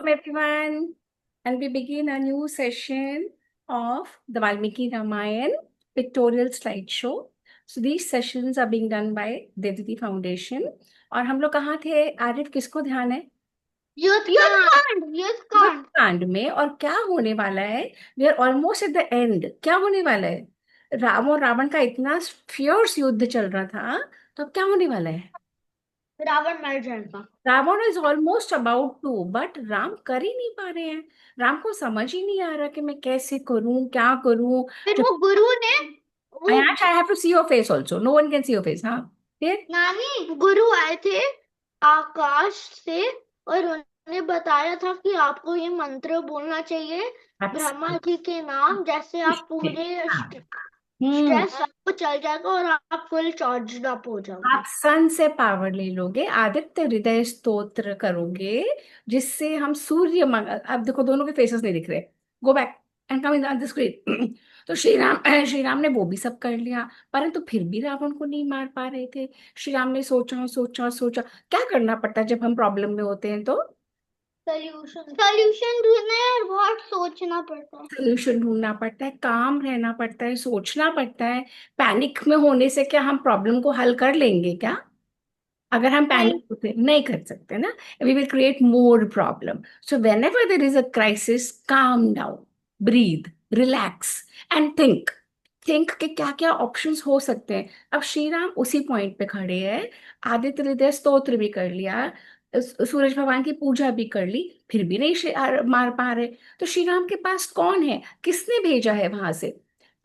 everyone, and we begin a new session of the Valmiki Ramayan pictorial slideshow. So these sessions are being done by Devditi Foundation. और हम लोग कहाँ थे? आरिफ, किसको ध्यान है? यूथ कांड युद्ध कांड में। और क्या होने वाला है? We are almost at the end. क्या होने वाला है? राम और रावण का इतना फियर्स युद्ध चल रहा था, तो अब क्या होने वाला है? रावण मर जाएगा। Ravan is almost about to, but Ram कर ही नहीं पा रहे हैं। राम को समझ ही नहीं आ रहा कि मैं कैसे करूं, क्या करूं। फिर जब वो गुरु ने वो I have to see your face also, no one can see your face. हाँ, फिर नानी गुरु आए थे आकाश से और उन्होंने बताया था कि आपको ये मंत्र बोलना चाहिए ब्रह्मा जी के नाम, जैसे आप पूरे हाँ। हम्म। स्ट्रेस आपको चल जाएगा और आप फुल चार्ज अप हो आप जाओगे। सन से पावर ले लोगे, आदित्य हृदय स्तोत्र करोगे, जिससे हम सूर्य मंगल। अब देखो, दोनों के फेसेस नहीं दिख रहे। Go back and come in the screen. तो श्री राम ने वो भी सब कर लिया, परंतु फिर भी रावण को नहीं मार पा रहे थे। श्री राम ने सोचा सोचा सोचा। क्या करना पड़ता है जब हम प्रॉब्लम में होते हैं? तो सोल्यूशन सोल्यूशन ढूंढना है और बहुत सोचना पड़ता है। सोल्यूशन ढूंढना पड़ता है, काम रहना पड़ता है, सोचना पड़ता है। पैनिक में होने से क्या हम प्रॉब्लम को हल कर लेंगे क्या? अगर हम पैनिक नहीं। होते नहीं कर सकते ना, we will create more problem. So whenever there is a crisis, calm down, breathe, relax and think. Think के क्या क्या ऑप्शंस हो सकते हैं। अब श्री राम उसी पॉइंट पे खड़े हैं। आदित्य हृदय स्तोत्र भी कर लिया, सूरज भगवान की पूजा भी कर ली, फिर भी नहीं मार पा रहे। तो श्री राम के पास कौन है? किसने भेजा है वहां से?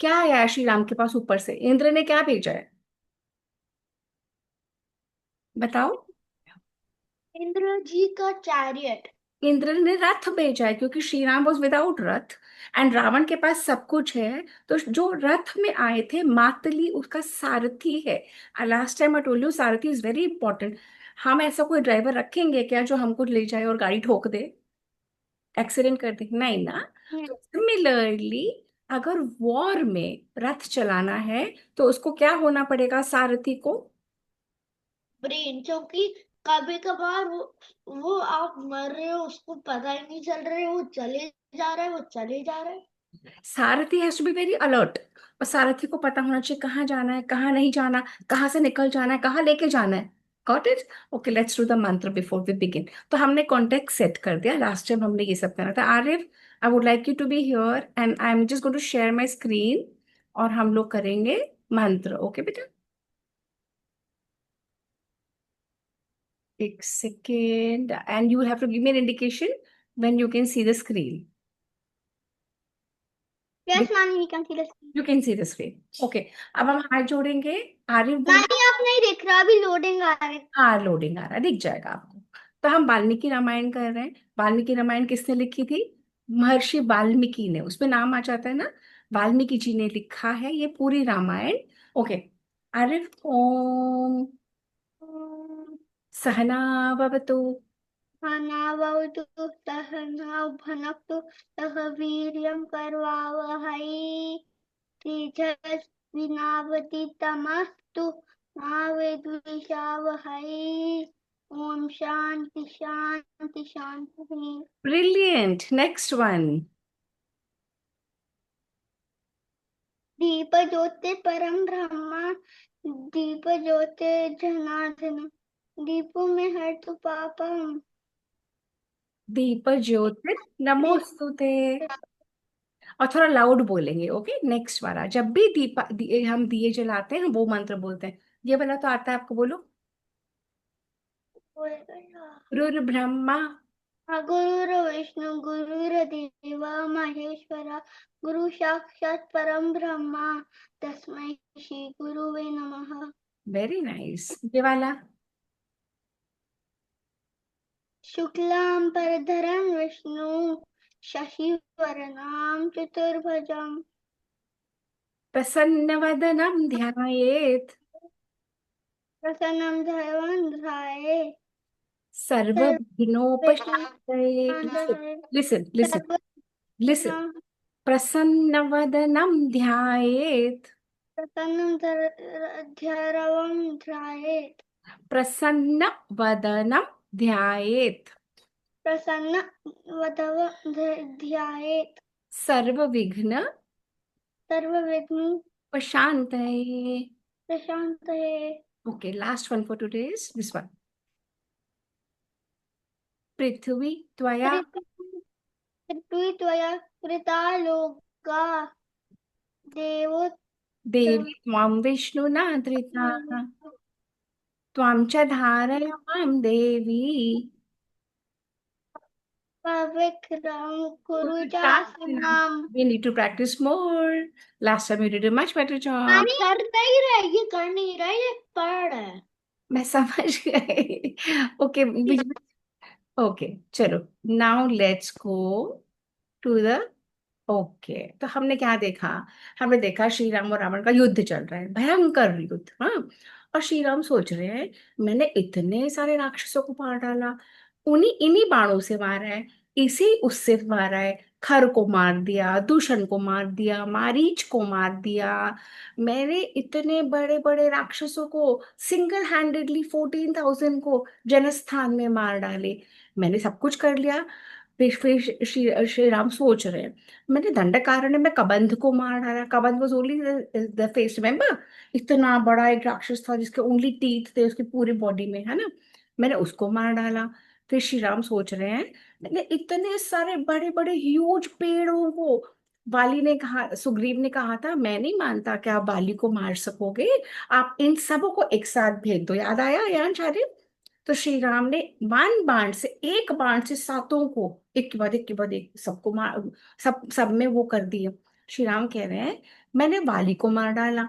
क्या आया है श्री राम के पास ऊपर से? इंद्र ने क्या भेजा है? बताओ। इंद्र जी का चैरियट। इंद्र ने रथ भेजा है, क्योंकि Shri Ram was without Rath and Ravan के पास सब कुछ है। तो जो रथ में आए थे, मातली उसका सारथी है। Last time I told you, Sarathi is very important. हम ऐसा कोई ड्राइवर रखेंगे क्या जो हमको ले जाए और गाड़ी ठोक दे, एक्सीडेंट कर दे? नहीं ना। तो सिमिलरली, अगर वॉर में रथ चलाना है, तो उसको क्या होना पड़ेगा? सारथी को। ब्रेन, क्योंकि कभी कभार वो आप मर रहे हो उसको पता ही नहीं चल रहे, वो चले जा रहा है, वो चले जा रहा है। Sarathi has to be very alert. और सारथी को पता होना चाहिए कहाँ जाना है, कहाँ नहीं जाना, कहाँ से निकल जाना है, कहाँ लेके जाना है। Got it? Okay, let's do the मंत्र बिफोर वी बिगिन। तो हमने कॉन्टेक्ट सेट कर दिया। लास्ट टाइम हमने ये सब करना था। Arif, I would like you to be here and I am just going to share my screen, और हम लोग करेंगे मंत्र। ओके बेटा, एक second, and you have to give me an indication when you can see the screen. Yes नानी, you can see the you can see the screen, okay. अब हम हाथ जोड़ेंगे। आरिफ बोल। नानी आप नहीं दिख रहा, अभी लोडिंग आ रही। हाँ, लोडिंग आ रहा है, दिख जाएगा आपको। तो हम वाल्मीकि रामायण कर रहे हैं। वाल्मीकि रामायण किसने लिखी थी? महर्षि वाल्मीकि ने। उसमें नाम आ जाता है ना, वाल्मीकि जी ने लिखा है ये पूरी रामायण। ओके। आरिफ, ओम सहना भवतु। सहनावतु सहनौ भुनक्तु सह वीर्यं करवावहै तेजस्विनावतीतमस्तु मा विद्विषावहै। ओम शांति शांति शांति। Brilliant, next one. दीप ज्योति परम ब्रह्मा, दीप ज्योति जनार्दन, दीपों में हर तू पापम। दीप ज्योति नमोस्तुते। और थोड़ा लाउड बोलेंगे, ओके? नेक्स्ट वाला, जब भी हम दिए जलाते हैं, वो मंत्र बोलते हैं। ये वाला तो आता है आपको, बोलो। गुरु ब्रह्मा गुरुर्विष्णु गुरुर्देव महेश्वरा, गुरु साक्षात परम ब्रह्मा, तस्मै श्री गुरुवे नमः। Very nice. ये वाला। शुक्लां परधरं विष्णु, शशिवर्णं चतुर्भुजं, प्रसन्नवदनं ध्यायेत् प्रसन्नं ध्यानं ध्यायेत् सर्वविघ्नोपशान्तये। Listen listen listen. प्रसन्नवदनं ध्यायेत् प्रसन्नं ध्यायेत् प्रसन्नवदनं ध्यायेत् प्रसन्न वदव ध्यायेत् सर्वविघ्न सर्वविघ्न प्रशांतये. प्रशान्तये. Okay, last one for today is this one. पृथ्वी त्वया पृथ्वी पृथ्वी त्वया कृता लोका देवो देवी त्वां विष्णुना धृता त्वां च धारयां देवी पवित्रं कुरु कुरुचासनम. चासनम्. We need to practice more. Last time you did a much better job. आप कर नहीं रहे, ये कर नहीं रहे, ये पढ़ रहे हैं. मैं समझ गई. ओके ओके चलो. Now let's go to the. Okay तो हमने क्या देखा. हमने देखा श्री राम और रावण का युद्ध चल रहा है, भयंकर युद्ध. हाँ. और श्री राम सोच रहे हैं मैंने इतने सारे राक्षसों को मार डाला, उन्हीं इन्हीं बाणों से मारा है, इसी उससे मारा है. खर को मार दिया, दूषण को मार दिया, मारीच को मार दिया. मैंने इतने बड़े बड़े राक्षसों को सिंगल हैंडेडली 14,000 को जनस्थान में मार डाले. मैंने सब कुछ कर लिया. फिर श्री श्री राम सोच रहे हैं मैंने दंडकारण्य में कबंध को मार डाला. Kabandha was only the face, remember. इतना बड़ा एक राक्षस था जिसके ओनली टीथ थे उसकी पूरी बॉडी में, है ना. मैंने उसको मार डाला. फिर श्री राम सोच रहे हैं मैंने इतने सारे बड़े बड़े ह्यूज पेड़ों को. बाली ने कहा, सुग्रीव ने कहा था मैं नहीं मानता कि आप बाली को मार सकोगे, आप इन सबों को एक साथ भेज दो. याद आया यान चारे. तो श्री राम ने वन बाण से, एक बाण से सातों को एक के बाद एक के बाद एक सबको मार, सब सब में वो कर दिए. श्री राम कह रहे हैं मैंने वाली को मार डाला.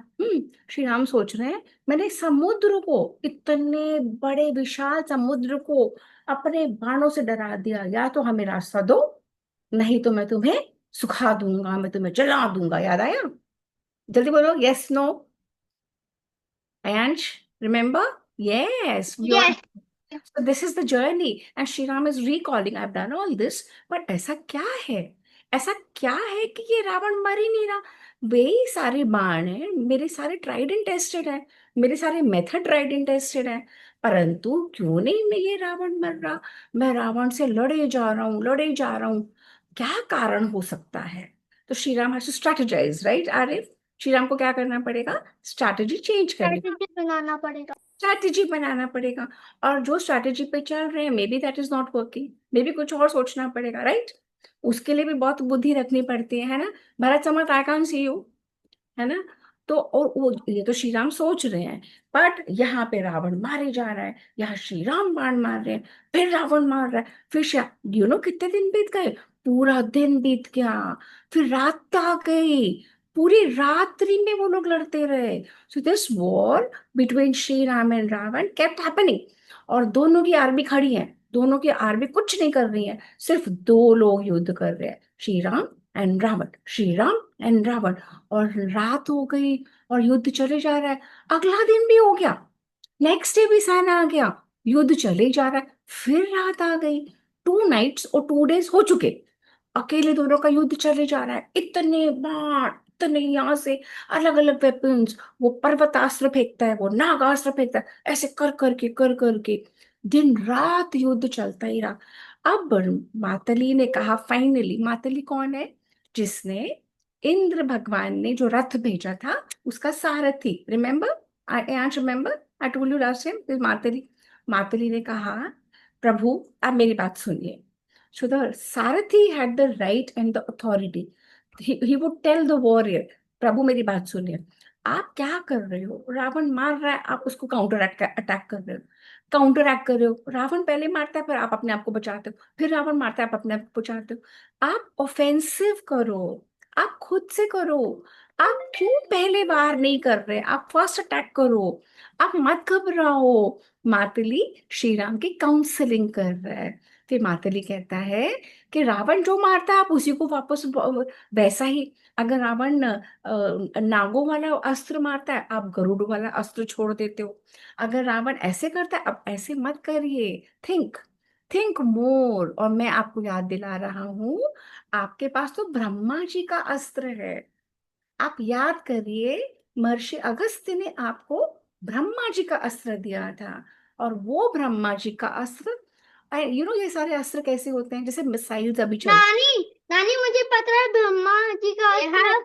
श्री राम सोच रहे हैं मैंने समुद्र को, इतने बड़े विशाल समुद्र को अपने बाणों से डरा दिया. या तो हमें रास्ता दो, नहीं तो मैं तुम्हें सुखा दूंगा, मैं तुम्हें जला दूंगा. याद आया. जल्दी बोलो yes no. Ayansh, remember? Yes, we all. Yes. So this is the journey, and Shri Ram is recalling, I've done all this, but ऐसा क्या है? ऐसा क्या है कि ये रावण मर ही नहीं रहा? वही सारे बाण हैं, मेरे सारे ट्राइड एंड टेस्टेड है, मेरे सारे मेथड ट्राइड एंड टेस्टेड है, परंतु क्यों नहीं मैं ये रावण मर रहा? मैं रावण से लड़े जा रहा हूँ, लड़े जा रहा हूँ. क्या कारण हो सकता है? तो Shri Ram has to strategise, right Arif? Shri Ram को क्या करना पड़ेगा? स्ट्रैटेजी चेंज करनी, स्ट्रेटेजी बनाना पड़ेगा. स्ट्रैटेजी बनाना पड़ेगा. और जो स्ट्रैटेजी पे चल रहे हैं may be that is not working, may be कुछ और सोचना पड़ेगा, राइट. उसके लिए भी बहुत बुद्धि रखनी पड़ती है ना. भरत समर्थ आई कांट सी यू, है ना. तो और वो ये तो श्री राम सोच रहे हैं, बट यहाँ पे रावण मारे जा रहा है, यहाँ श्री राम बाण मार रहे हैं, फिर रावण मार रहा है, फिर कितने दिन बीत गए. पूरा दिन बीत गया, फिर रात आ गई, पूरी रात्रि में वो लोग लड़ते रहे. So this war between Shri Ram and Ravan kept happening. और दोनों की आर्मी खड़ी है, दोनों की आर्मी कुछ नहीं कर रही है, सिर्फ दो लोग युद्ध कर रहे हैं, श्री राम एंड रावण, श्री राम एंड रावण. और रात हो गई और युद्ध चले जा रहा है. अगला दिन भी हो गया, नेक्स्ट डे भी सन आ गया, युद्ध चले जा रहा है. फिर रात आ गई, 2 नाइट्स और 2 डेज हो चुके, अकेले दोनों का युद्ध चले जा रहा है. इतने बाण, इतने यहाँ से अलग अलग वेपन्स, वो पर्वतास्त्र फेंकता है, वो नागास्त्र फेंकता है, ऐसे कर करके दिन रात युद्ध चलता ही रहा. अब मातली ने कहा, फाइनली, मातली कौन है? जिसने इंद्र भगवान ने जो रथ भेजा था उसका सारथी, remember? I remember, I told you last time. Matali, Matali ने कहा प्रभु आप मेरी बात सुनिए. So the Sarathi had the right and the authority. He would tell the warrior, प्रभु मेरी बात सुनिए, आप क्या कर रहे हो? रावण मार रहा है, आप उसको काउंटर अटैक कर रहे हो, काउंटर अटैक कर रहे हो. रावण पहले मारता है फिर आप अपने आप को बचाते हो, फिर रावण मारता है आप अपने आप को बचाते हो. आप ऑफेंसिव करो, आप खुद से करो. आप क्यों पहले बार नहीं कर रहे? आप फर्स्ट अटैक करो, आप मत घबराओ. मातली श्री राम की काउंसलिंग कर रहा है. फिर मातली कहता है कि रावण जो मारता है आप उसी को वापस वैसा ही. अगर रावण नागों वाला अस्त्र मारता है आप गरुड़ वाला अस्त्र छोड़ देते हो. अगर रावण ऐसे करता है अब ऐसे मत करिए. Think, think more. और मैं आपको याद दिला रहा हूं, आपके पास तो ब्रह्मा जी का अस्त्र है. आप याद करिए, महर्षि अगस्त्य ने आपको ब्रह्मा जी का अस्त्र दिया था, और वो ब्रह्मा जी का अस्त्र ये सारे अस्त्र कैसे होते हैं, जैसे मिसाइल्स अभी चल। नानी नानी मुझे पता है ब्रह्मा जी का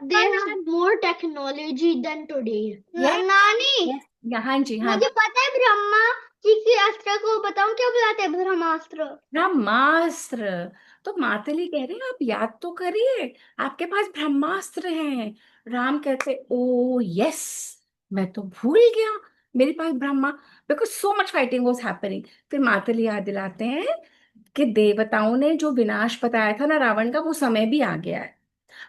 they had more technology than today. Yes, नानी yes, हाँ जी, हाँ। मुझे पता है ब्रह्मा जी के अस्त्र को बताऊं क्या बुलाते हैं ब्रह्मास्त्र। ब्रह्मास्त्र। तो मातली कह रहे हैं आप याद तो करिए, आपके पास ब्रह्मास्त्र हैं। राम कहते ओ यस, मैं तो भूल गया, मेरे पास Brahma, because so much fighting was happening. फिर मातली याद दिलाते हैं कि देवताओं ने जो विनाश बताया था ना रावण का, वो समय भी आ गया है।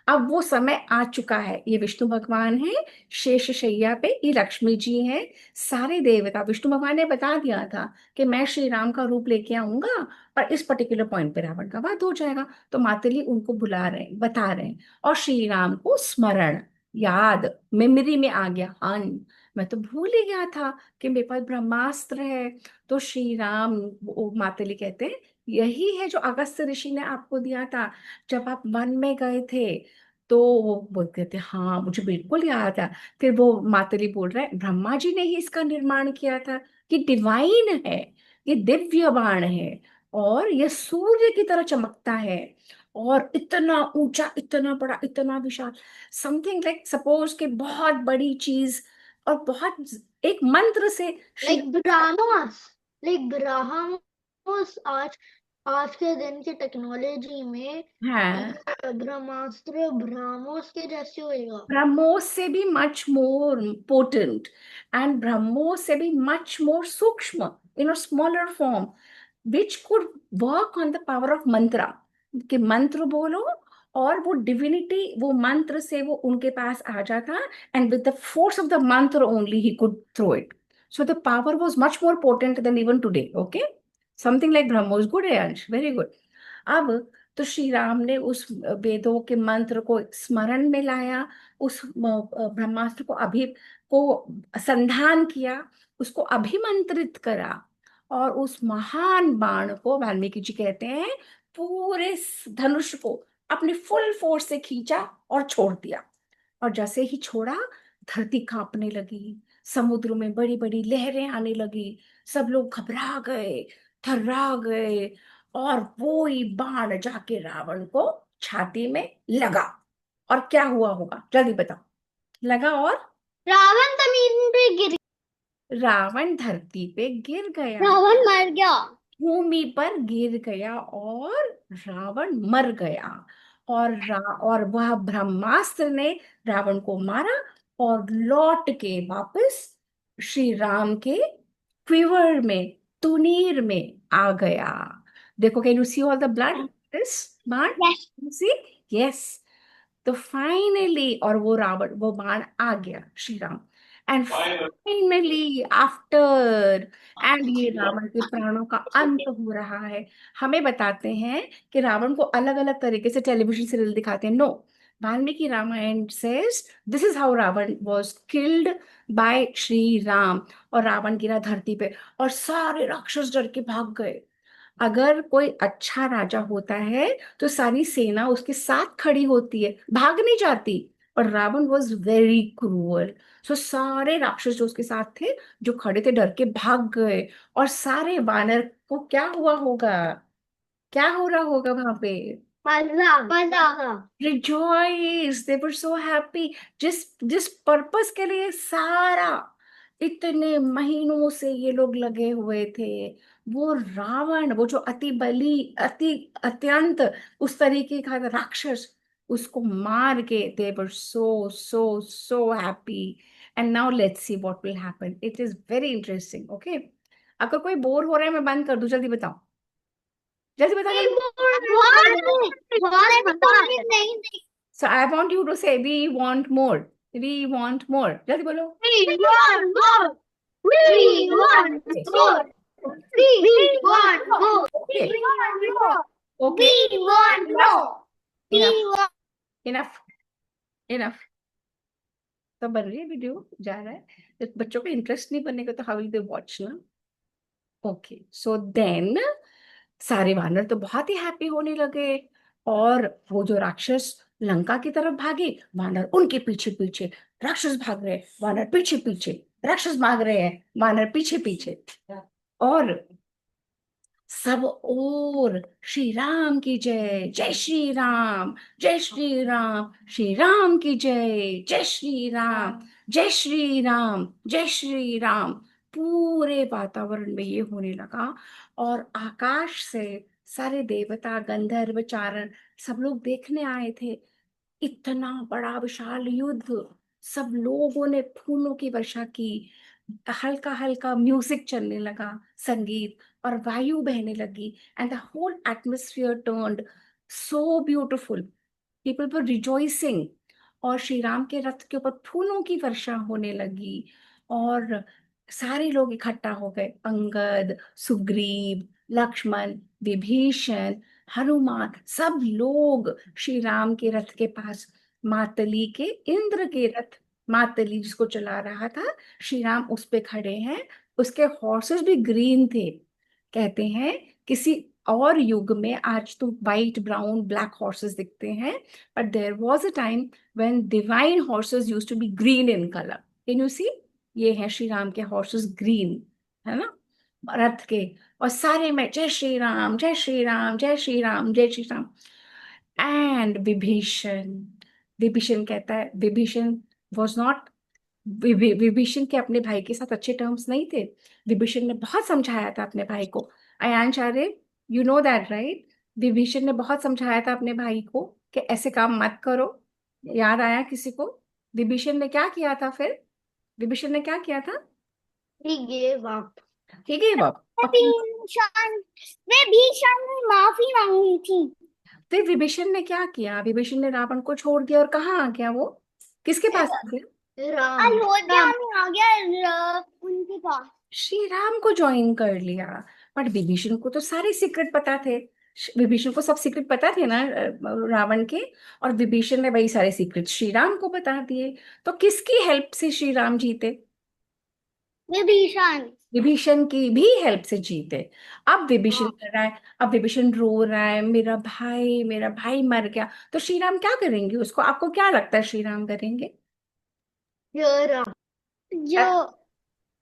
अब वो समय आ चुका है। ये विष्णु भगवान है शेष शैया पे, ये लक्ष्मी जी हैं, सारे देवता। विष्णु भगवान ने बता दिया था कि मैं श्री राम का रूप लेके आऊंगा और इस पर्टिकुलर पॉइंट पे रावण का वध हो जाएगा। तो मातली उनको बुला रहे हैं, बता रहे हैं, और श्री राम को स्मरण, याद, मेमोरी में आ गया। हाँ, मैं तो भूल ही गया था कि मेरे पास ब्रह्मास्त्र है। तो श्री राम, मातली कहते हैं, यही है जो अगस्त्य ऋषि ने आपको दिया था जब आप वन में गए थे। तो वो बोलते थे हाँ मुझे बिल्कुल याद है। फिर वो मातली बोल रहे हैं ब्रह्मा जी ने ही इसका निर्माण किया था, ये डिवाइन है, ये दिव्य बाण है, और ये सूर्य की तरह चमकता है, और इतना ऊंचा, इतना बड़ा, इतना विशाल, समथिंग लाइक सपोज कि बहुत बड़ी चीज, और बहुत एक मंत्र से श्री। लाइक ब्रह्मोस आज आज के दिन की टेक्नोलॉजी में हाँ, ब्रह्मास्त्र ब्रह्मोस के जैसे होएगा। ब्रह्मोस से भी much more potent, and BrahMos से भी मच मोर सूक्ष्म, in smaller form, which could work on the power of mantra. कि मंत्र बोलो और वो डिविनिटी, वो मंत्र से वो उनके पास आ जाता, and with the force of the mantra only ही could throw it. So the power was much more potent than even today. Okay, something like BrahMos. Good है अंश, वेरी गुड। अब तो श्री राम ने उस वेदों के मंत्र को स्मरण में लाया, उस ब्रह्मास्त्र को को संधान किया, उसको अभिमंत्रित करा, और उस महान बाण को, वाल्मीकि जी कहते हैं, पूरे धनुष को अपने फुल फोर्स से खींचा और छोड़ दिया। और जैसे ही छोड़ा, धरती कांपने लगी, समुद्र में बड़ी बड़ी लहरें आने लगी, सब लोग घबरा गए, थर्रा गए, और वो ही बाण जाके रावण को छाती में लगा। और क्या हुआ होगा जल्दी बताओ। लगा और रावण जमीन पे गिर रावण धरती पे गिर गया, रावण मर गया। भूमि पर गिर गया, और रावण मर गया। और वह ब्रह्मास्त्र ने रावण को मारा, और लौट के वापस श्री राम के क्विवर में, तुनीर में आ गया। देखो, can you see all the blood, this baan, Yes. See, yes. तो फाइनली, और वो रावण, वो बाण आ गया Shri Ram, and finally after, and ये रावण के प्राणों का अंत हो रहा है। हमें बताते हैं कि रावण को अलग अलग तरीके से टेलीविजन सीरियल दिखाते हैं। No, Valmiki Ramayan says this is how Ravan was killed by Shri Ram. और रावण गिरा धरती पे, और सारे राक्षस डर के भाग गए। अगर कोई अच्छा राजा होता है तो सारी सेना उसके साथ खड़ी होती है, भाग नहीं जाती। और रावण वॉज वेरी क्रूअल, सो सारे राक्षस जो उसके साथ थे, जो खड़े थे, डर के भाग गए। और सारे वानर को क्या हुआ होगा, क्या हो रहा होगा वहां पे, मजा मजा rejoice, they were so happy. जिस जिस पर्पस के लिए सारा इतने महीनों से ये लोग लगे हुए थे, वो रावण, वो जो अति बली, अति अत्यंत उस तरीके का राक्षस, उसको मार के they were so so so happy. And now let's see what will happen, it is very interesting. Okay, अगर कोई बोर हो रहा है मैं बंद कर दूं, जल्दी बताओ, जल्दी बताओ, जल्दी। नहीं So I want you to say we want more. We want more. जल्दी बोलो. We want more. We want more. We want more. Okay. We want more. Okay. We want more. We Enough. want Enough. Enough. तो बन रही है video, जा रहा है। तो बच्चों को इंटरेस्ट नहीं बनने का तो हाउ विल दे वॉच ना। ओके, सो देन सारे वानर तो बहुत ही हैप्पी होने लगे, और वो जो राक्षस लंका की तरफ भागे, वानर उनके पीछे पीछे, राक्षस भाग रहे, वानर पीछे पीछे, राक्षस भाग रहे हैं, वानर पीछे पीछे। और सब और श्री राम की जय, जय श्री राम, जय श्री राम, श्री राम की जय, जय श्री राम, जय श्री राम, जय श्री राम। पूरे वातावरण में ये होने लगा, और आकाश से सारे देवता, गंधर्व, चारण सब लोग देखने आए थे। इतना बड़ा विशाल युद्ध, सब लोगों ने फूलों की वर्षा की, हल्का हल्का म्यूजिक चलने लगा, संगीत, और वायु बहने लगी, and the whole atmosphere turned so beautiful. People were rejoicing, और श्री राम के रथ के ऊपर फूलों की वर्षा होने लगी, और सारे लोग इकट्ठा हो गए, अंगद, सुग्रीव, लक्ष्मण, विभीषण, हनुमान, सब लोग श्री राम के रथ के पास, मातली के, इंद्र के रथ, मातली जिसको चला रहा था श्री राम, उस पे खड़े हैं। उसके हॉर्सेस भी ग्रीन थे। कहते हैं किसी और युग में, आज तो वाइट, ब्राउन, ब्लैक हॉर्सेस दिखते हैं, but there was a time when divine horses used to be green in colour. Can you see? ये है श्री राम के हॉर्सेस, ग्रीन, है ना, रथ के। और सारे में जय श्री राम, जय श्री राम, जय श्री राम, जय श्री राम। एंड विभीषण, विभीषण कहता है, विभीषण वॉज नॉट, विभीषण के अपने भाई के साथ अच्छे टर्म्स नहीं थे। विभीषण ने बहुत समझाया था अपने भाई को। Ayan, you know that right? Vibhishan ने बहुत समझाया था अपने भाई को कि ऐसे काम मत करो। याद आया किसी को? विभीषण ने क्या किया था फिर? विभीषण ने क्या किया था? He gave up. ठीक है बाप। विभीषण विभीषण ने माफी मांगी थी। फिर विभीषण ने क्या किया? विभीषण ने रावण को छोड़ दिया, और कहाँ आ गया वो? किसके पास आ गया? राम अयोध्या में आ गया उनके पास। श्री राम को ज्वाइन कर लिया। बट विभीषण को तो सारे सीक्रेट पता थे। विभीषण को सब सीक्रेट पता थे ना, रावण के। और विभीषण ने वही सारे सीक्रेट श्री राम को बता दिए। तो किसकी हेल्प से श्री राम जीते? विभीषण विभीषण की भी हेल्प से जीते। अब विभीषण कर रहा है, अब विभीषण रो रहा है, मेरा भाई, मेरा भाई मर गया। तो श्री राम क्या करेंगे उसको? आपको क्या लगता है श्री राम करेंगे? राम जो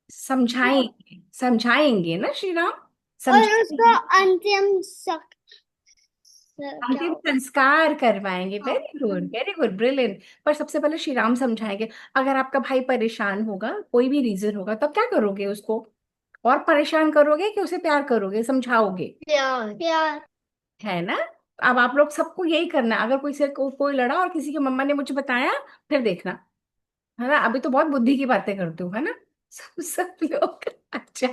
समझाएंगे, समझाएंगे ना श्री राम, और उसका समझाएंगे, अंतिम क्या अंतिम होगा? संस्कार करवाएंगे। हाँ। Very good, brilliant. पर सबसे पहले श्री राम समझाएंगे। अगर आपका भाई परेशान होगा, कोई भी रीजन होगा, तब क्या करोगे उसको? और परेशान करोगे कि उसे प्यार करोगे, समझाओगे? प्यार है ना? अब आप लोग सबको यही करना है। अगर कोई लड़ा और किसी की मम्मा ने मुझे बताया, फिर देखना, है ना? अभी तो बहुत बुद्धि की बातें करते हो, है ना? सब लोग। अच्छा,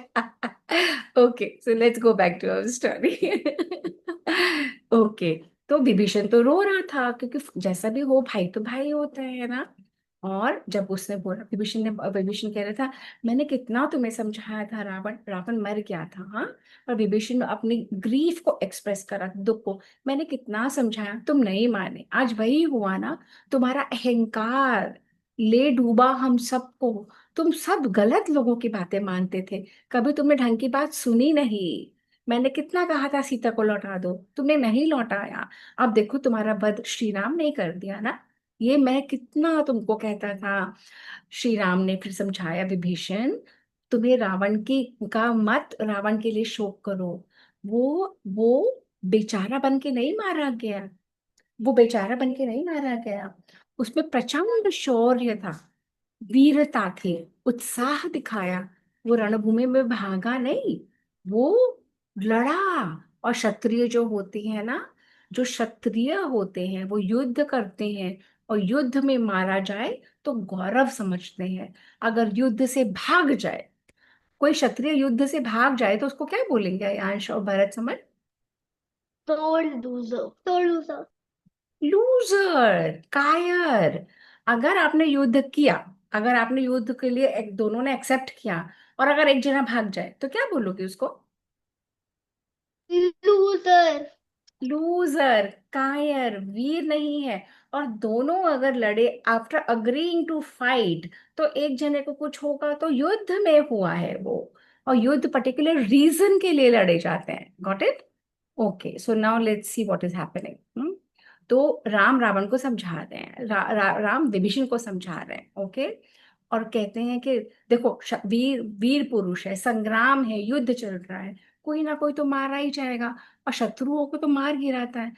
okay, so let's go back to our story. Okay, तो विभीषण तो रो रहा था, क्योंकि जैसा भी हो, भाई तो भाई होता है ना। और जब उसने बोला, विभीषण कह रहा था, मैंने कितना तुम्हें समझाया था, रावण रावण मर गया था, हाँ। और विभीषण ने अपनी ग्रीफ को एक्सप्रेस करा, दुख को। मैंने कितना समझाया, तुम नहीं माने। आज वही हुआ ना, तुम्हारा अहंकार ले डूबा हम सबको। तुम सब गलत लोगों की बातें मानते थे, कभी तुमने ढंग की बात सुनी नहीं। मैंने कितना कहा था सीता को लौटा दो, तुमने नहीं लौटाया। अब देखो तुम्हारा वध श्री राम ने कर दिया ना। ये मैं कितना तुमको कहता था। श्री राम ने फिर समझाया, विभीषण, तुम्हें रावण की का मत, रावण के लिए शोक करो। वो बेचारा बन के नहीं मारा गया, वो बेचारा बन के नहीं मारा गया। उसमें प्रचंड शौर्य था, वीरता थी, उत्साह दिखाया। वो रणभूमि में भागा नहीं, वो लड़ा। और क्षत्रिय जो होते हैं ना, जो क्षत्रिय होते हैं, वो युद्ध करते हैं, और युद्ध में मारा जाए तो गौरव समझते हैं। अगर युद्ध से भाग जाए, कोई क्षत्रिय युद्ध से भाग जाए, तो उसको क्या बोलेंगे अंश और भरत समझ? तोड़ लूजर लूजर, कायर। अगर आपने युद्ध किया, अगर आपने युद्ध के लिए एक दोनों ने एक्सेप्ट किया, और अगर एक जना भाग जाए, तो क्या बोलोगे उसको? लूजर लूजर, कायर, वीर नहीं है। और दोनों अगर लड़े, आफ्टर अग्रीइंग टू फाइट, तो एक जने को कुछ होगा तो युद्ध में हुआ है वो। और युद्ध पर्टिकुलर रीजन के लिए लड़े जाते हैं। Got it? Okay, so now let's see what is happening. तो राम रावण को समझा रहे हैं, राम विभीषण को समझा रहे हैं। ओके, और कहते हैं कि देखो, वीर वीर पुरुष है, संग्राम है, युद्ध चल रहा है। कोई ना कोई तो मारा ही जाएगा, और शत्रुओं को तो मार गिराता है।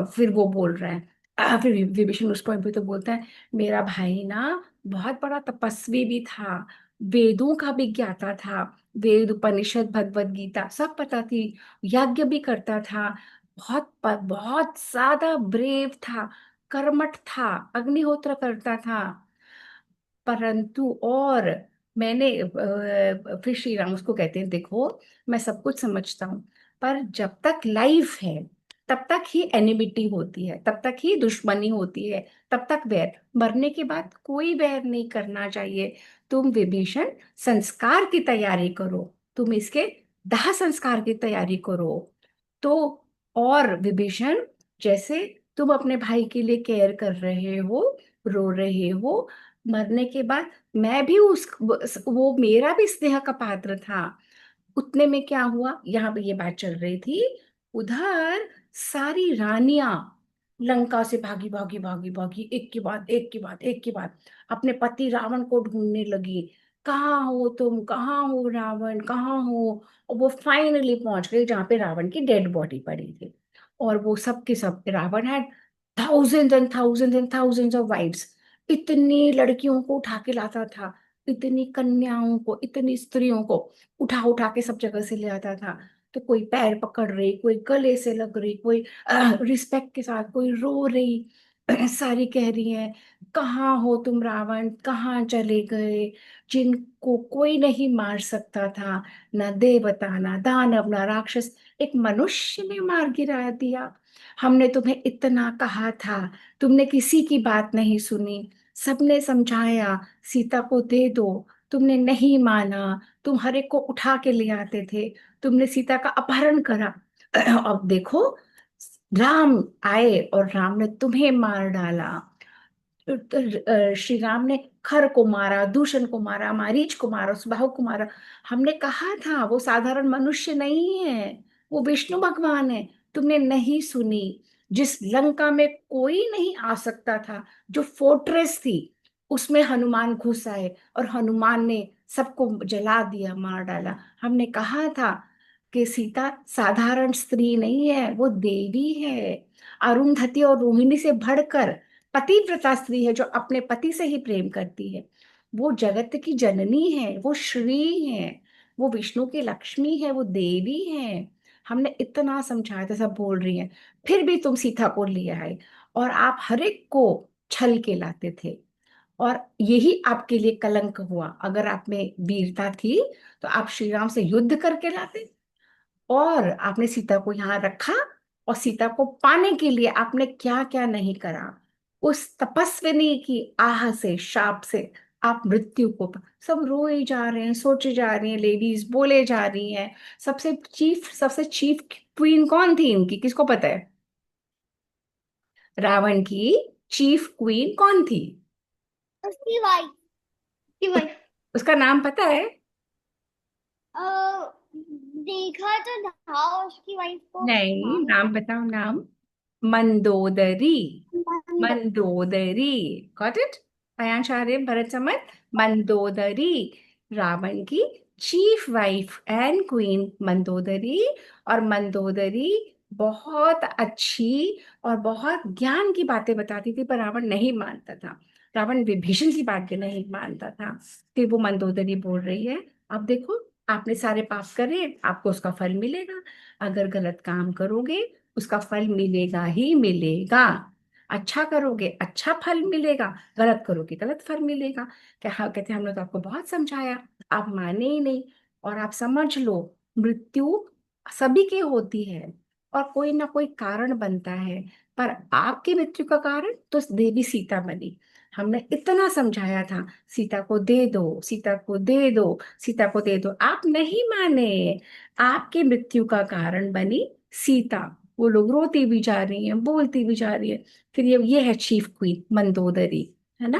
फिर वो बोल रहा है, फिर विभीषण उस पॉइंट पे तो बोलता है, मेरा भाई ना बहुत बड़ा तपस्वी भी था, वेदों का भी ज्ञाता था, वेद उपनिषद भगवत गीता सब पता थी, यज्ञ भी करता था, बहुत ज्यादा ब्रेव था, कर्मठ था, अग्निहोत्र करता था। परंतु और मैंने फिर श्री राम उसको कहते हैं, देखो मैं सब कुछ समझता हूँ, पर जब तक लाइफ है तब तक ही एनिमिटी होती है, तब तक ही दुश्मनी होती है, तब तक वैर, मरने के बाद कोई वैर नहीं करना चाहिए। तुम विभीषण संस्कार की तैयारी करो, तुम इसके दाह संस्कार की तैयारी करो। तो और विभीषण, जैसे तुम अपने भाई के लिए केयर कर रहे हो, रो रहे हो, मरने के बाद मैं भी वो मेरा भी स्नेह का पात्र था। उतने में क्या हुआ, यहाँ पे ये बात चल रही थी, उधर सारी रानियां लंका से भागी भागी भागी भागी, एक के बाद एक के बाद एक के बाद अपने पति रावण को ढूंढने लगी। कहाँ हो तुम, कहाँ हो रावण, कहाँ हो। और वो फाइनली पहुंच गई जहाँ पे रावण की डेड बॉडी पड़ी थी। और वो सब के सब, Ravan had thousands of wives, इतनी लड़कियों को उठा के लाता था, इतनी कन्याओं को, इतनी स्त्रियों को उठा उठा के सब जगह से ले आता था। तो कोई पैर पकड़ रही, कोई गले से लग रही, कोई रिस्पेक्ट के साथ, कोई रो रही। सारी कह रही हैं, कहाँ हो तुम रावण, कहाँ चले गए, जिनको कोई नहीं मार सकता था, ना देवता ना दानव ना राक्षस, एक मनुष्य ने मार गिरा दिया। हमने तुम्हें इतना कहा था, तुमने किसी की बात नहीं सुनी, सबने समझाया सीता को दे दो, तुमने नहीं माना, तुम हर एक को उठा के ले आते थे, तुमने सीता का अपहरण करा। अब देखो, राम आए और राम ने तुम्हें मार डाला। श्री राम ने खर को मारा, दूषण को मारा, मारीच को मारा, सुबाहु को मारा। हमने कहा था वो साधारण मनुष्य नहीं है, वो विष्णु भगवान है, तुमने नहीं सुनी। जिस लंका में कोई नहीं आ सकता था, जो फोर्ट्रेस थी, उसमें हनुमान घुस आए और हनुमान ने सबको जला दिया, मार डाला। हमने कहा था कि सीता साधारण स्त्री नहीं है, वो देवी है, अरुंधति और रोहिणी से बढ़कर पतिव्रता स्त्री है, जो अपने पति से ही प्रेम करती है। वो जगत की जननी है, वो श्री है, वो विष्णु की लक्ष्मी है, वो देवी है। हमने इतना समझाया था, सब बोल रही हैं, फिर भी तुम सीता को ले आए, और आप हर एक को छल के लाते थे। और यही आपके लिए कलंक हुआ। अगर आप में वीरता थी तो आप श्री राम से युद्ध करके लाते, और आपने सीता को यहाँ रखा, और सीता को पाने के लिए आपने क्या क्या नहीं करा। उस तपस्विनी की आह से, शाप से आप मृत्यु को सब रोए जा रहे हैं, सोचे जा रही हैं, लेडीज बोले जा रही हैं। सबसे चीफ क्वीन कौन थी इनकी, किसको पता है? रावण की चीफ क्वीन कौन थी? उसकी वाइफ। की उस, वाइफ। उसका नाम पता है? देखा तो था उसकी वाइफ को। नहीं, नाम नाम बताओ, नाम। मंदोदरी। मंद मंदोदरी। Got it? आयांश आर्य, भरत समत, मंदोदरी, रावण की chief wife and queen Mandodari. और मंदोदरी बहुत अच्छी और बहुत ज्ञान की बातें बताती थी, पर रावण नहीं मानता था। रावण विभीषण की बात भी नहीं मानता था। फिर वो मंदोदरी बोल रही है, अब देखो, आपने सारे पाप करे, आपको उसका फल मिलेगा। अगर गलत काम करोगे, उसका फल मिलेगा ही मिलेगा। अच्छा करोगे, अच्छा फल मिलेगा, गलत करोगे, गलत फल मिलेगा। क्या, हाँ, कहते हमने तो आपको बहुत समझाया, आप माने ही नहीं। और आप समझ लो, मृत्यु सभी की होती है, और कोई ना कोई कारण बनता है, पर आपकी मृत्यु का कारण तो देवी सीता बनी। हमने इतना समझाया था, सीता को दे दो, सीता को दे दो, सीता को दे दो, आप नहीं माने। आपकी मृत्यु का कारण बनी सीता। वो लोग रोती भी जा रही हैं, बोलती भी जा रही है। फिर ये है चीफ क्वीन मंदोदरी, है ना,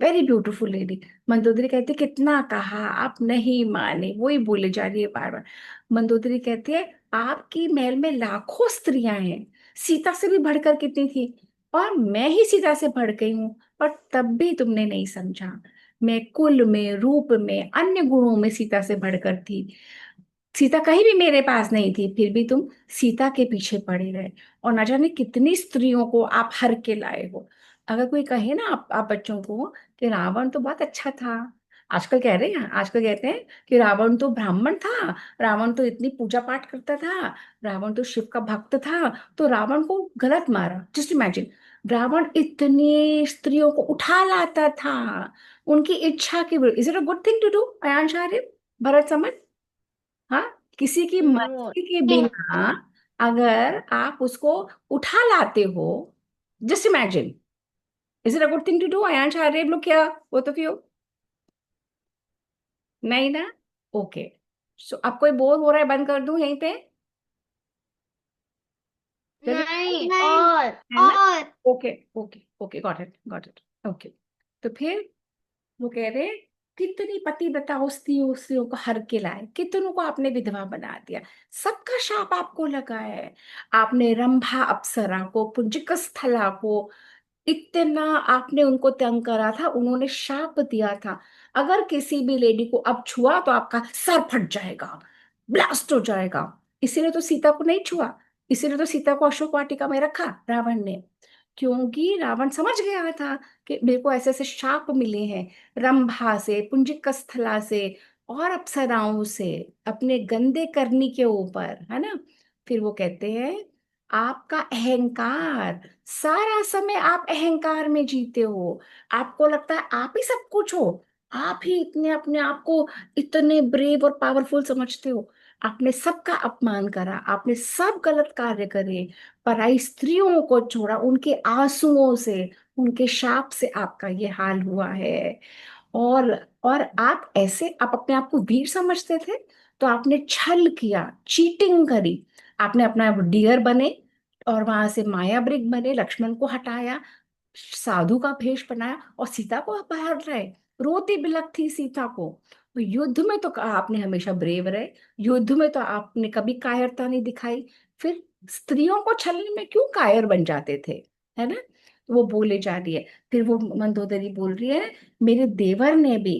वेरी ब्यूटीफुल लेडी। मंदोदरी कहती है, कितना कहा, आप नहीं माने, वही बोले जा रही है बार बार। मंदोदरी कहती है, आपकी महल में लाखों स्त्रियां हैं, सीता से भी बढ़कर कितनी थी, और मैं ही सीता से बढ़ गई हूँ, पर तब भी तुमने नहीं समझा। मैं कुल में, रूप में, अन्य गुणों में सीता से बढ़कर थी। सीता कहीं भी मेरे पास नहीं थी, फिर भी तुम सीता के पीछे पड़े रहे, और ना जाने कितनी स्त्रियों को आप हर के लाए हो। अगर कोई कहे ना आप बच्चों को कि रावण तो बहुत अच्छा था, आजकल कह रहे हैं, आजकल कहते हैं कि रावण तो ब्राह्मण था, रावण तो इतनी पूजा पाठ करता था, रावण तो शिव का भक्त था, तो रावण को गलत मारा। जस्ट इमेजिन, रावण इतनी स्त्रियों को उठा लाता था उनकी इच्छा के विरुद्ध। Is it a good thing to do, Ayansh Arya, Bharat समझ? हाँ, किसी की नो, मर्जी के बिना अगर आप उसको उठा लाते हो, just imagine, is it a good thing to do? Ayansh Arya लोग क्या, वो तो क्यों नहीं ना? ओके, सो अब कोई बोर हो रहा है, बंद कर दूं यहीं पे? चलिए, नहीं, नहीं। है ना? और okay okay okay, got it got it. Okay, तो फिर वो कह रहे, कितनी पतिव्रता स्त्रियों स्त्रियों को हर के लाए, कितनों को आपने विधवा बना दिया, सबका शाप आपको लगा है। आपने रंभा अप्सरा को, पुंजिक स्थला को, इतना आपने उनको तंग करा था, उन्होंने शाप दिया था, अगर किसी भी लेडी को अब छुआ तो आपका सर फट जाएगा, ब्लास्ट हो जाएगा। इसीलिए तो सीता को नहीं छुआ, इसीलिए तो सीता को अशोक वाटिका में रखा रावण ने, क्योंकि रावण समझ गया था कि मेरे को ऐसे ऐसे शाप मिले हैं, रंभा से, पुंजिक स्थला से और अप्सराओं से, अपने गंदे करनी के ऊपर, है ना? फिर वो कहते हैं, आपका अहंकार, सारा समय आप अहंकार में जीते हो, आपको लगता है आप ही सब कुछ हो, आप ही इतने अपने आप को इतने ब्रेव और पावरफुल समझते हो। आपने सबका अपमान करा, आपने सब गलत कार्य करे, पराई स्त्रियों को छोड़ा, उनके आंसुओं से, उनके शाप से आपका ये हाल हुआ है। और और आप ऐसे, आप अपने आप को वीर समझते थे, तो आपने छल किया, चीटिंग करी, आपने अपना डियर बने और वहां से मायाबृग बने, लक्ष्मण को हटाया, साधु का भेष बनाया और सीता को अपहर रहे, रोती बिलखती सीता को। तो युद्ध में तो आपने हमेशा ब्रेव रहे, युद्ध में तो आपने कभी कायरता नहीं दिखाई, फिर स्त्रियों को छलने में क्यों कायर बन जाते थे, है ना? तो वो बोले जा रही है, फिर वो मंदोदरी बोल रही है, मेरे देवर ने भी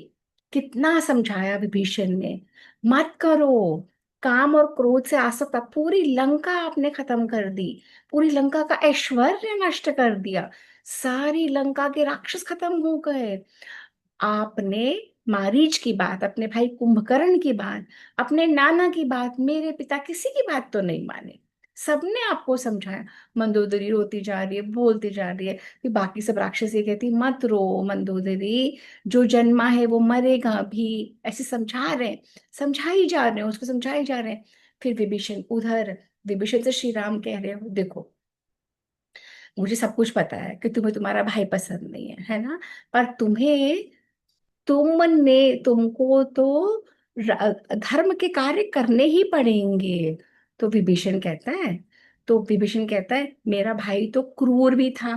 कितना समझाया विभीषण ने, मत करो, काम और क्रोध से आसक्त, पूरी लंका आपने खत्म कर दी, पूरी लंका का ऐश्वर्य नष्ट कर दिया, सारी लंका के राक्षस खत्म हो गए। आपने मारीच की बात, अपने भाई कुंभकर्ण की बात, अपने नाना की बात, मेरे पिता किसी की बात तो नहीं माने, सबने आपको समझाया। मंदोदरी रोती जा रही है, बोलती जा रही है, कि बाकी सब राक्षसी कहती मत रो मंदोदरी, जो जन्मा है वो मरेगा भी, ऐसे समझा रहे हैं, समझाई जा रहे हैं, उसको समझाई जा रहे हैं। फिर विभीषण उधर, विभीषण से श्री राम कह रहे हो, देखो मुझे सब कुछ पता है कि तुम्हें तुम्हारा भाई पसंद नहीं है ना, पर तुमको तो धर्म के कार्य करने ही पड़ेंगे। तो विभीषण कहता है, मेरा भाई तो क्रूर भी था,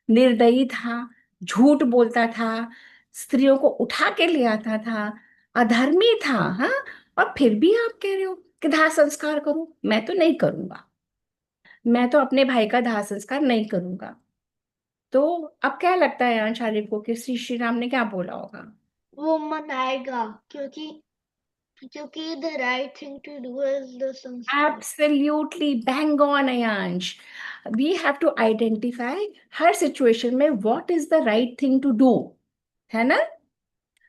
निर्दयी था, झूठ बोलता था, स्त्रियों को उठा के ले आता था, अधर्मी था, हाँ, और फिर भी आप कह रहे हो कि दाह संस्कार करूं, मैं तो नहीं करूंगा, मैं तो अपने भाई का दाह संस्कार नहीं करूंगा। तो अब क्या लगता है आचार्य को कि श्री श्री राम ने क्या बोला होगा? वो मनाएगा, क्योंकि क्योंकि the right thing to do is the sanskar. Absolutely, bang on, Ayansh. We have to identify हर सिचुएशन में what is the right thing to do, है ना?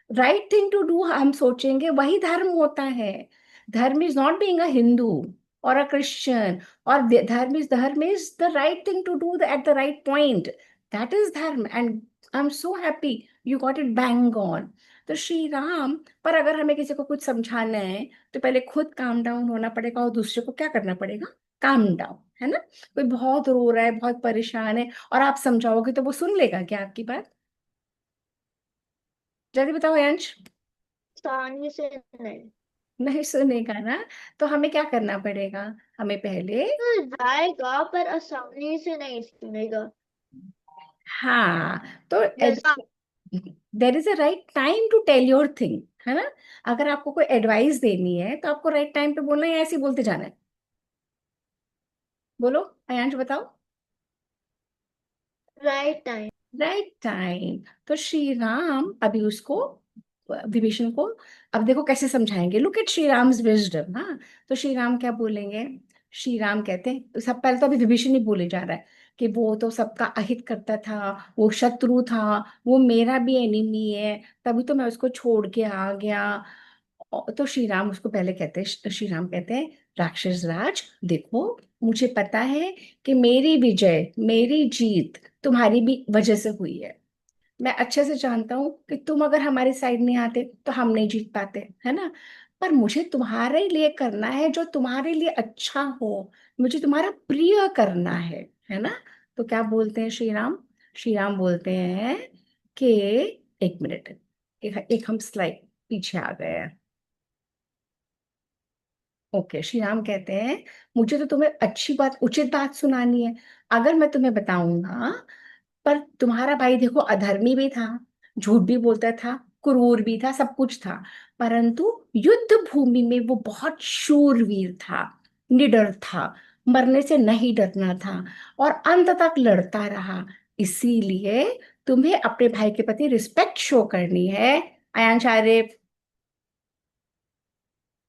राइट थिंग टू डू हम सोचेंगे वही धर्म होता है। Dharma is not being a Hindu और अ क्रिश्चियन, और dharma is the right thing to do at the right point, that is dharma. And I am so happy you got it bang on. तो श्री राम, पर अगर हमें किसी को कुछ समझाना है तो पहले खुद काम डाउन होना पड़ेगा और दूसरे को क्या करना पड़ेगा, काम डाउन, है ना? कोई बहुत रो रहा है, बहुत परेशान है, और आप समझाओगे तो वो सुन लेगा क्या आपकी बात? जल्दी बताओ अंश। आसानी से नहीं। नहीं सुनेगा ना? तो हमें क्या करना पड़ेगा, हमें पहले, तो जाएगा पर आसानी से नहीं सुनेगा। हाँ, तो जैसा there is a right time to tell your thing, है ना? अगर आपको कोई एडवाइस देनी है तो आपको राइट टाइम पे बोलना है या ऐसे ही बोलते जाना है? बोलो, अयांश बताओ। Right time. Right time. तो श्री राम अभी उसको विभीषण को। अब देखो कैसे समझाएंगे, look at Shri Ram's wisdom. हाँ, तो श्री राम क्या बोलेंगे? श्री राम कहते हैं, सब पहले तो अभी विभीषण ही बोले जा रहा है कि वो तो सबका अहित करता था, वो शत्रु था, वो मेरा भी एनिमी है, तभी तो मैं उसको छोड़ के आ गया। तो श्री राम उसको पहले कहते हैं, श्री राम कहते हैं, राक्षस राज देखो, मुझे पता है कि मेरी विजय, मेरी जीत तुम्हारी भी वजह से हुई है। मैं अच्छे से जानता हूं कि तुम अगर हमारी साइड नहीं आते तो हम नहीं जीत पाते, है ना? पर मुझे तुम्हारे लिए करना है जो तुम्हारे लिए अच्छा हो, मुझे तुम्हारा प्रिय करना है ना? तो क्या बोलते हैं श्री राम? श्री राम बोलते हैं कि एक मिनट, एक हम स्लाइड पीछे आ गए हैं। ओके, श्री राम कहते हैं, मुझे तो तुम्हें अच्छी बात, उचित बात सुनानी है। अगर मैं तुम्हें बताऊंगा, पर तुम्हारा भाई देखो अधर्मी भी था, झूठ भी बोलता था, क्रूर भी था, सब कुछ था, परंतु युद्ध भूमि में वो बहुत शूरवीर था, निडर था, मरने से नहीं डरना था, और अंत तक लड़ता रहा। इसीलिए तुम्हें अपने भाई के प्रति रिस्पेक्ट शो करनी है। आयांशारे,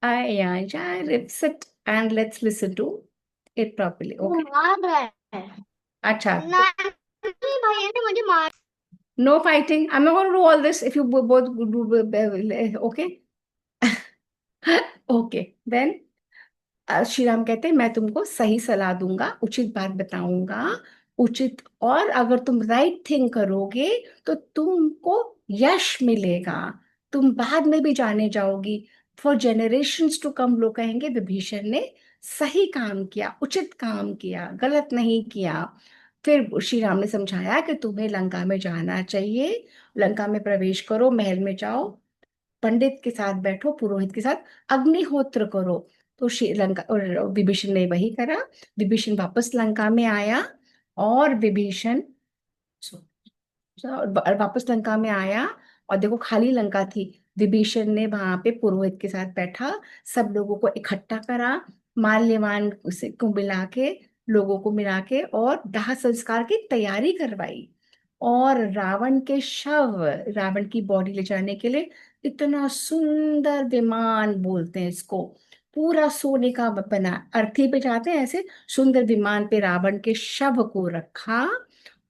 आयांशारे, sit and let's listen to it properly. वो Okay. मार रहा है। अच्छा, नहीं, भैया ने मुझे मार। no fighting. I'm not going to do all this if you both do. Okay. Okay then, Shri Ram कहते हैं, मैं तुमको सही सलाह दूंगा, उचित बात बताऊंगा, उचित, और अगर तुम राइट थिंग करोगे तो तुमको यश मिलेगा, तुम बाद में भी जाने जाओगी। फॉर जनरेशन्स टू कम लोग कहेंगे विभीषण ने सही काम किया, उचित काम किया, गलत नहीं किया। फिर श्री राम ने समझाया कि तुम्हें लंका में जाना चाहिए, लंका में प्रवेश करो, महल में जाओ, पंडित के साथ बैठो, पुरोहित के साथ अग्निहोत्र करो। तो श्रीलंका, और विभीषण ने वही करा। विभीषण वापस लंका में आया, और विभीषण वापस लंका में आया, और देखो खाली लंका थी। विभीषण ने वहां पे पुरोहित के साथ बैठा, सब लोगों को इकट्ठा करा, माल्यवान से को मिला के, लोगों को मिला के, और दाह संस्कार की तैयारी करवाई। और रावण के शव, रावण की बॉडी ले जाने के लिए इतना सुंदर विमान, बोलते हैं इसको, पूरा सोने का बना, अर्थी पे जाते हैं ऐसे, सुंदर विमान पे रावण के शव को रखा।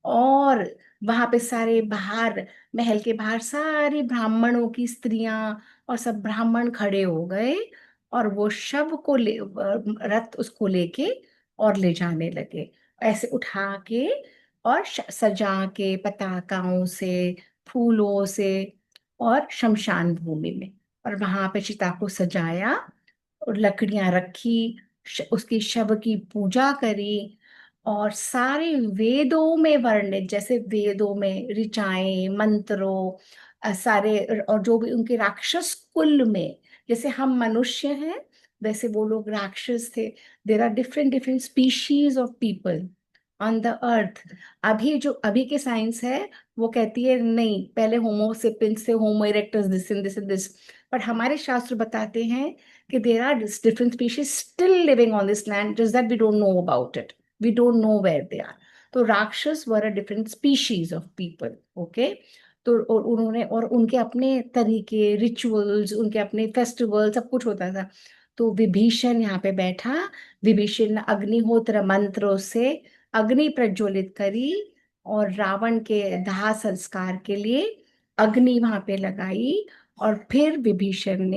और वहां पे सारे बाहर, महल के बाहर सारी ब्राह्मणों की स्त्रियां और सब ब्राह्मण खड़े हो गए, और वो शव को ले, रथ उसको लेके और ले जाने लगे, ऐसे उठा के, और सजा के पताकाओं से, फूलों से, और शमशान भूमि में, और वहां पे चिता को सजाया, और लकड़ियां रखी, उसकी शव की पूजा करी, और सारे वेदों में वर्णित, जैसे वेदों में ऋचाएं, मंत्रों, सारे, और जो भी उनके राक्षस कुल में, जैसे हम मनुष्य हैं वैसे वो लोग राक्षस थे। There are different different species of people on the earth. अभी के साइंस है, वो कहती है नहीं, पहले होमो सेपियंस थे, homo erectus, this and this and this, but हमारे शास्त्र बताते हैं कि there are different species still living on this land, just that we don't know about it, we don't know where they are. तो rakshasa were a different species of people. Okay, तो और उन्होंने, और उनके अपने तरीके, रिचुअल्स, उनके अपने फेस्टिवल, सब कुछ होता था। तो विभीषण यहाँ पे बैठा, विभीषण ने अग्निहोत्र मंत्रों से अग्नि प्रज्वलित करी, और रावण के दाह संस्कार के लिए अग्नि वहां पे लगाई। और फिर विभीषण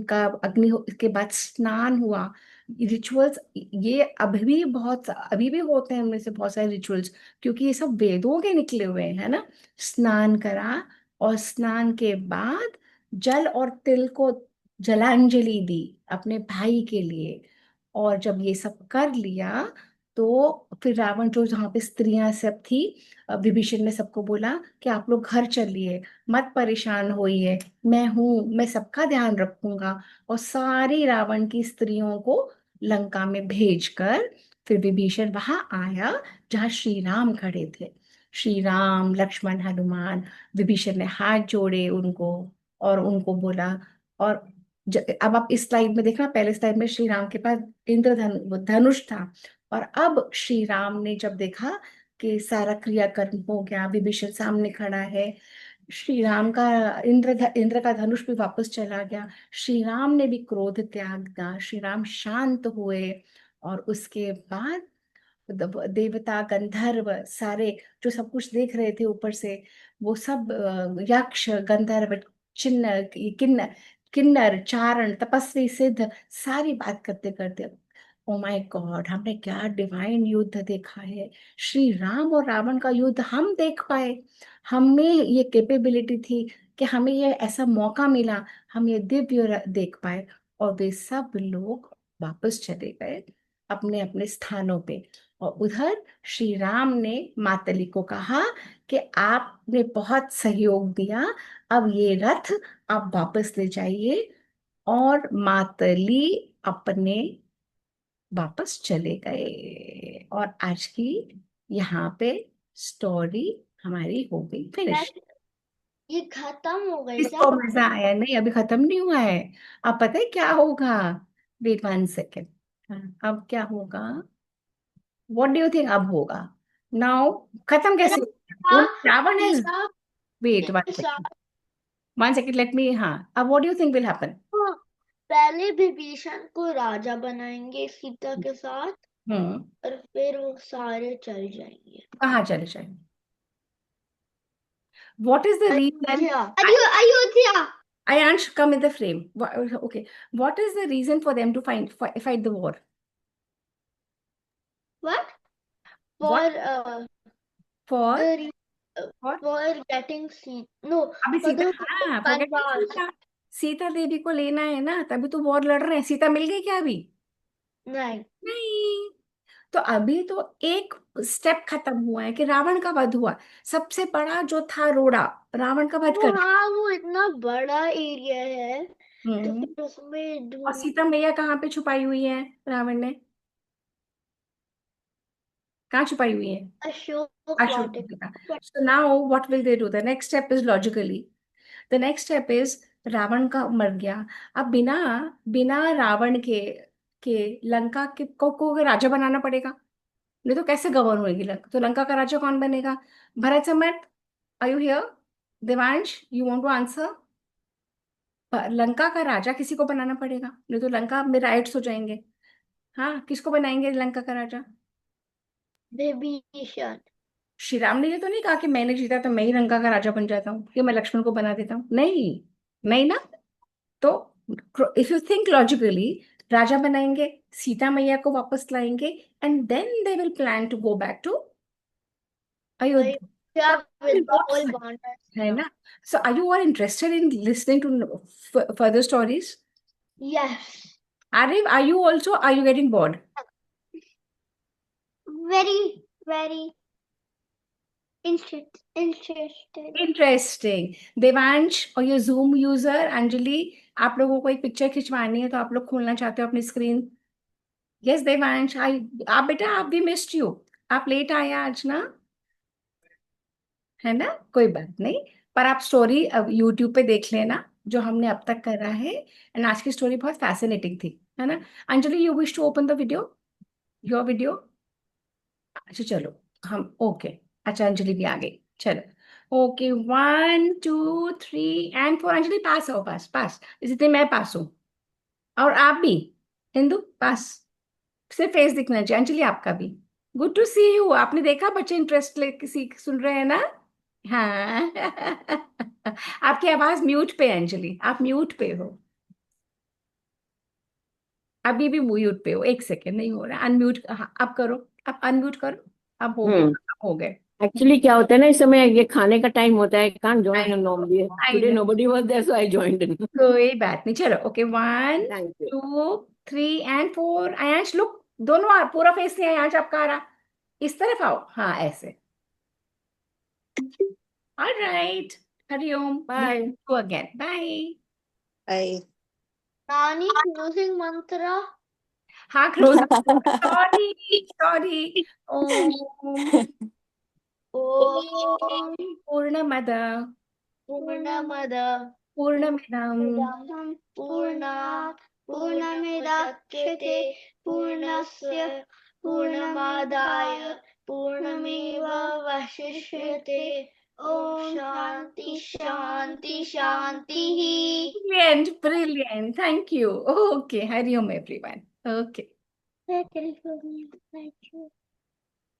का अग्नि के बाद स्नान हुआ। रिचुअल्स ये अभी भी होते हैं, उनमें से बहुत सारे रिचुअल्स, क्योंकि ये सब वेदों के निकले हुए हैं, है ना? स्नान करा, और स्नान के बाद जल और तिल को जलांजलि दी अपने भाई के लिए। और जब ये सब कर लिया, तो फिर रावण, जो जहाँ पे स्त्रियां सब थी, विभीषण ने सबको बोला कि आप लोग घर चलिए, मत परेशान होइए, मैं हूं, मैं सबका ध्यान रखूंगा। और सारी रावण की स्त्रियों को लंका में भेजकर फिर विभीषण वहां आया जहाँ श्री राम खड़े थे। श्री राम, लक्ष्मण, हनुमान, विभीषण ने हाथ जोड़े उनको, और उनको बोला। और अब आप इस स्लाइड में देखना, पहले स्लाइड में श्री राम के पास धनुष था, और अब श्री राम ने जब देखा कि सारा क्रियाकर्म हो गया, विभीषण सामने खड़ा है, श्री राम का इंद्र का धनुष भी वापस चला गया। श्री राम ने भी क्रोध त्याग दिया, श्री राम शांत हुए। और उसके बाद देवता गंधर्व सारे जो सब कुछ देख रहे थे ऊपर से, वो सब यक्ष गंधर्व चिन्ह किन्नर किन्नर चारण तपस्वी सिद्ध सारी बात करते करते, ओ माय गॉड हमने क्या डिवाइन युद्ध देखा है। श्री राम और रावण का युद्ध हम देख पाए, हमें ये कैपेबिलिटी थी कि हमें ये ऐसा मौका मिला, हम ये दिव्य देख पाए। और वे सब लोग वापस चले गए अपने अपने स्थानों पे। और उधर श्री राम ने मातली को कहा कि आपने बहुत सहयोग दिया, अब ये रथ आप वापस ले जाइए। और मातली अपने वापस चले गए। और आज की यहाँ पे स्टोरी हमारी हो गई फिनिश। ये खत्म हो गई क्या? किसको मजा आया? नहीं, अभी खत्म नहीं हुआ है। अब पता है क्या होगा? Wait 1 second. अब क्या होगा? व्हाट डू यू थिंक अब होगा? नाउ खत्म मेरा कैसे होगा? रावण इज मेरा वेट वन मेरा सेकेंड 1 सेकेंड लेट मी। हाँ, अब what do you think will happen? पहले विभीषण को राजा बनाएंगे सीता के साथ, हम्म। और फिर वो सारे चल जाएंगे कहाँ चले जाएंगे? What is the reason? Ayodhya. Ayodhya. Ayansh, come in the frame. Okay. What is the reason for them to fight the war? What? What For for? the re- For? for getting no, अभी for सीता, the हाँ, forgetting वनवास। सीता। सीता देवी को लेना है ना, तभी तो war लड़ रहे हैं। सीता मिल गई क्या अभी? नहीं, नहीं। तो अभी तो एक स्टेप खत्म हुआ है कि रावण का वध हुआ। सबसे बड़ा जो था रोड़ा, रावण का वध कर। हाँ वो इतना बड़ा एरिया है, तो हम्म। फिर उसमें और ढूंढ। सीता मैया कहाँ पे छुपाई हुई है? रावण ने कहाँ छुपाई हुई है? Ashok Ashok Vatika. Vatika. So now what will they do? The next step is logically. The next step is Ravan का मर गया। अब बिना बिना रावण के लंका के को राजा बनाना पड़ेगा। नहीं तो कैसे गवर्न होगी लंका? तो लंका का राजा कौन बनेगा? Bharat Samrat, are you here? Devansh, you want to answer? Lanka का राजा किसी को बनाना पड़ेगा, नहीं तो लंका में राइट्स हो जाएंगे। हाँ, किसको बनाएंगे लंका का राजा? विभीषण। श्री राम ने ये तो नहीं कहा कि मैंने जीता तो मैं ही लंका का राजा बन जाता हूँ, कि मैं लक्ष्मण को बना देता हूँ। नहीं, नहीं ना। तो इफ यू थिंक लॉजिकली, राजा बनाएंगे, सीता मैया को वापस लाएंगे, and then they will plan to go back to Ayodhya. Ayodhya So, with the whole banners. है ना? So are you all interested in listening to further stories? Yes. Arif, are you getting bored? Very, very interested. Interesting. Devansh और ये zoom user Anjali, आप लोगों को एक picture खिंचवानी है तो आप लोग खोलना चाहते हो अपनी स्क्रीन? यस देवांश, आई, आप बेटा आप भी मिस्ड यू। आप लेट आए आज ना, है ना? कोई बात नहीं। पर आप स्टोरी अब यूट्यूब पे देख लेना जो हमने अब तक करा है। एंड आज की स्टोरी बहुत फैसिनेटिंग थी, है ना? Anjali, you wish to open the video, your video? अच्छा चलो, हम ओके। अच्छा अंजलि भी आ गई, चलो ओके। 1 2 3 एंड 4। अंजलि पास हो, पास पास, इसलिए मैं पास हूँ। और आप भी, हिंदू पास। सिर्फ फेस दिखना चाहिए। अंजलि आपका भी। Good to see you. आपने देखा बच्चे इंटरेस्ट लेके सीख सुन रहे हैं ना? हाँ। आपकी आवाज म्यूट पे है अंजलि, आप म्यूट पे हो। अभी भी म्यूट पे हो, 1 सेकेंड नहीं हो रहा अनम्यूट। हाँ, आप करो, आप अनम्यूट करो। अब हो गए, हो गए। एक्चुअली क्या होता है ना, इस समय ये खाने का टाइम होता है, can't join normally. I today no, nobody was there so I joined in. कोई बात नहीं, चलो okay. 1 thank you. 2 3 and 4। Aayansh look, दोनों पूरा फेस नहीं आयांश आपका आ रहा। इस तरफ आओ, हाँ ऐसे। Alright, Hariom. Bye again bye. Bye. नानी क्लोजिंग मंत्र। हाँ close. Sorry sorry. Om Om पूर्णमद पूर्णमद पूर्णमिदं पूर्णात् पूर्णमुदच्यते पूर्णस्य पूर्णमादाय पूर्णमेवावशिष्यते ओम शांति शांति शांति। Brilliant, brilliant. Thank you. Okay, Hari Om, everyone. Okay. Thank you.